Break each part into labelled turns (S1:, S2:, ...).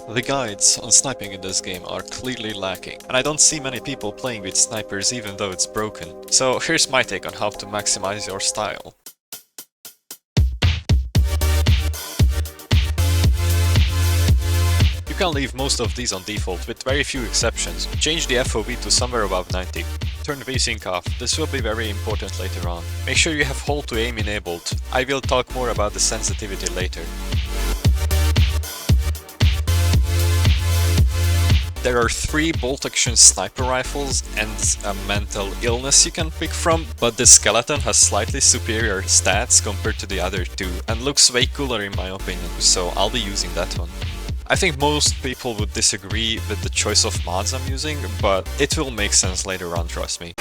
S1: The guides on sniping in this game are clearly lacking, and I don't see many people playing with snipers even though it's broken. So here's my take on how to maximize your style. You can leave most of these on default with very few exceptions. Change the FOV to somewhere above 90. Turn VSync off, this will be very important later on. Make sure you have hold to aim enabled. I will talk more about the sensitivity later. There are 3 bolt-action sniper rifles and a mental illness you can pick from, but the skeleton has slightly superior stats compared to the other 2 and looks way cooler in my opinion, so I'll be using that one. I think most people would disagree with the choice of mods I'm using, but it will make sense later on, trust me.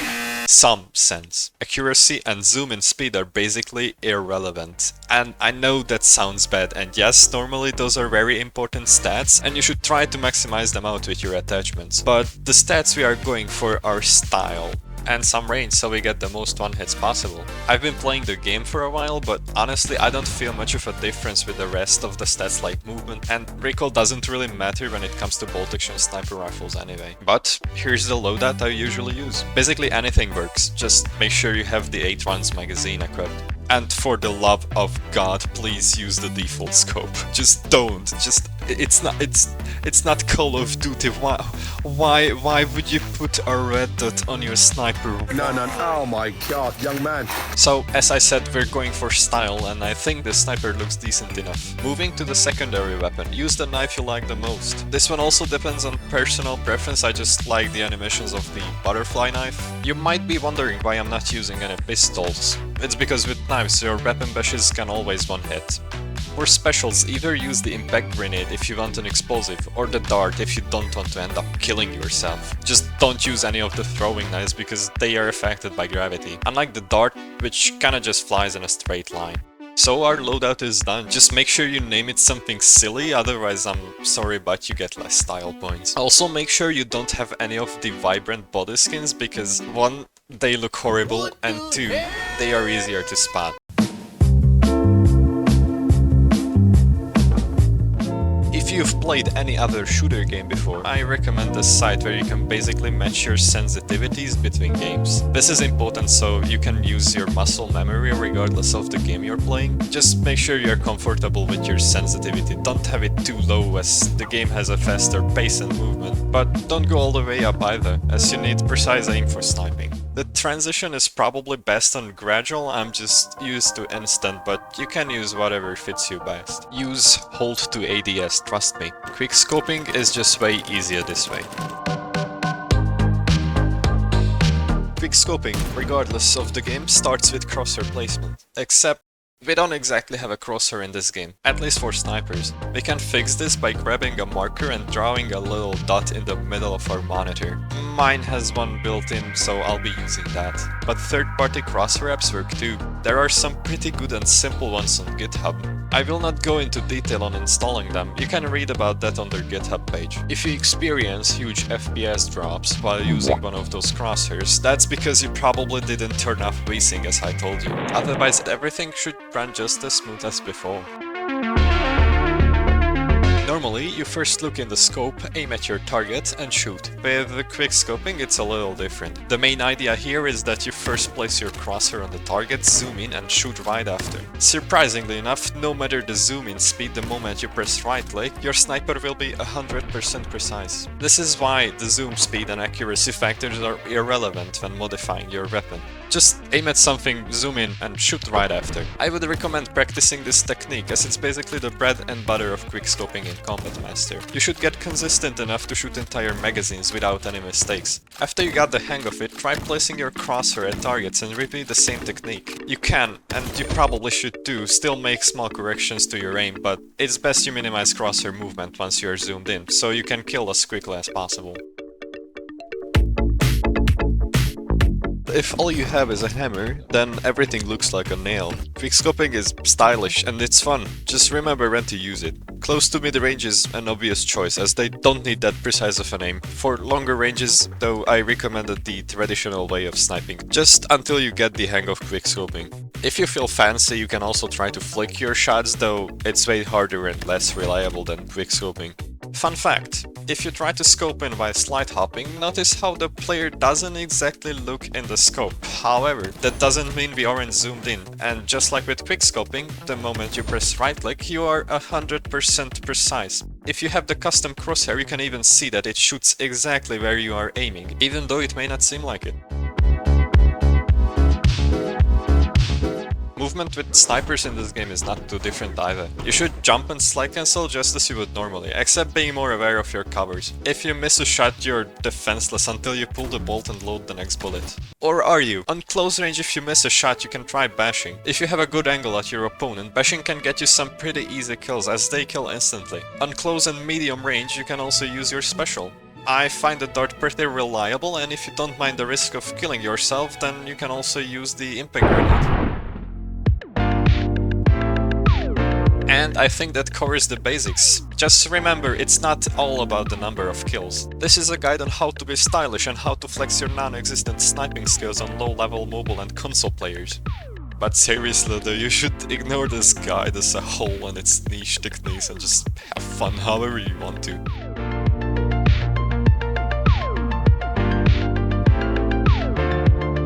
S1: Some sense. Accuracy and zoom in speed are basically irrelevant. And I know that sounds bad, and yes, normally those are very important stats and you should try to maximize them out with your attachments. But the stats we are going for are style and some range, so we get the most one hits possible. I've been playing the game for a while, but honestly I don't feel much of a difference with the rest of the stats like movement, and recoil doesn't really matter when it comes to bolt-action sniper rifles anyway. But here's the loadout I usually use. Basically anything works, just make sure you have the 8 rounds magazine equipped. And for the love of God, please use the default scope. Just don't. It's not Call of Duty. Why would you put a red dot on your sniper?
S2: No, oh my god, young man.
S1: So, as I said, we're going for style, and I think the sniper looks decent enough. Moving to the secondary weapon, use the knife you like the most. This one also depends on personal preference, I just like the animations of the butterfly knife. You might be wondering why I'm not using any pistols. It's because with knives your weapon bashes can always one hit. For specials, either use the impact grenade if you want an explosive, or the dart if you don't want to end up killing yourself. Just don't use any of the throwing knives because they are affected by gravity, unlike the dart, which kinda just flies in a straight line. So our loadout is done, just make sure you name it something silly, otherwise I'm sorry but you get less style points. Also make sure you don't have any of the vibrant body skins because 1, they look horrible, and 2, they are easier to spot. If you've played any other shooter game before, I recommend this site where you can basically match your sensitivities between games. This is important so you can use your muscle memory regardless of the game you're playing. Just make sure you're comfortable with your sensitivity, don't have it too low as the game has a faster pace and movement, but don't go all the way up either, as you need precise aim for sniping. The transition is probably best on gradual, I'm just used to instant, but you can use whatever fits you best. Use hold to ADS, trust me. Quickscoping is just way easier this way. Quickscoping, regardless of the game, starts with crosshair placement, except we don't exactly have a crosshair in this game, at least for snipers. We can fix this by grabbing a marker and drawing a little dot in the middle of our monitor. Mine has one built in, so I'll be using that. But third-party crosshair apps work too. There are some pretty good and simple ones on GitHub. I will not go into detail on installing them, you can read about that on their GitHub page. If you experience huge FPS drops while using one of those crosshairs, that's because you probably didn't turn off VSync as I told you. Otherwise everything should run just as smooth as before. Normally, you first look in the scope, aim at your target and shoot. With the quickscoping it's a little different. The main idea here is that you first place your crosshair on the target, zoom in and shoot right after. Surprisingly enough, no matter the zoom in speed the moment you press right click, your sniper will be 100% precise. This is why the zoom speed and accuracy factors are irrelevant when modifying your weapon. Just aim at something, zoom in and shoot right after. I would recommend practicing this technique as it's basically the bread and butter of quickscoping in Combat Master. You should get consistent enough to shoot entire magazines without any mistakes. After you got the hang of it, try placing your crosshair at targets and repeat the same technique. You can, and you probably should too, still make small corrections to your aim, but it's best you minimize crosshair movement once you're zoomed in, so you can kill as quickly as possible. If all you have is a hammer, then everything looks like a nail. Quickscoping is stylish and it's fun, just remember when to use it. Close to mid-range is an obvious choice as they don't need that precise of an aim. For longer ranges, though, I recommended the traditional way of sniping, just until you get the hang of quickscoping. If you feel fancy, you can also try to flick your shots, though it's way harder and less reliable than quickscoping. Fun fact, if you try to scope in by slide hopping, notice how the player doesn't exactly look in the scope. However, that doesn't mean we aren't zoomed in, and just like with quickscoping, the moment you press right click, you are 100% precise. If you have the custom crosshair, you can even see that it shoots exactly where you are aiming, even though it may not seem like it. Movement with snipers in this game is not too different either. You should jump and slide cancel just as you would normally, except being more aware of your covers. If you miss a shot, you're defenseless until you pull the bolt and load the next bullet. Or are you? On close range, if you miss a shot, you can try bashing. If you have a good angle at your opponent, bashing can get you some pretty easy kills as they kill instantly. On close and medium range, you can also use your special. I find the dart pretty reliable, and if you don't mind the risk of killing yourself, then you can also use the impact grenade. And I think that covers the basics. Just remember, it's not all about the number of kills. This is a guide on how to be stylish and how to flex your non-existent sniping skills on low-level mobile and console players. But seriously though, you should ignore this guide as a whole and its niche techniques and just have fun however you want to.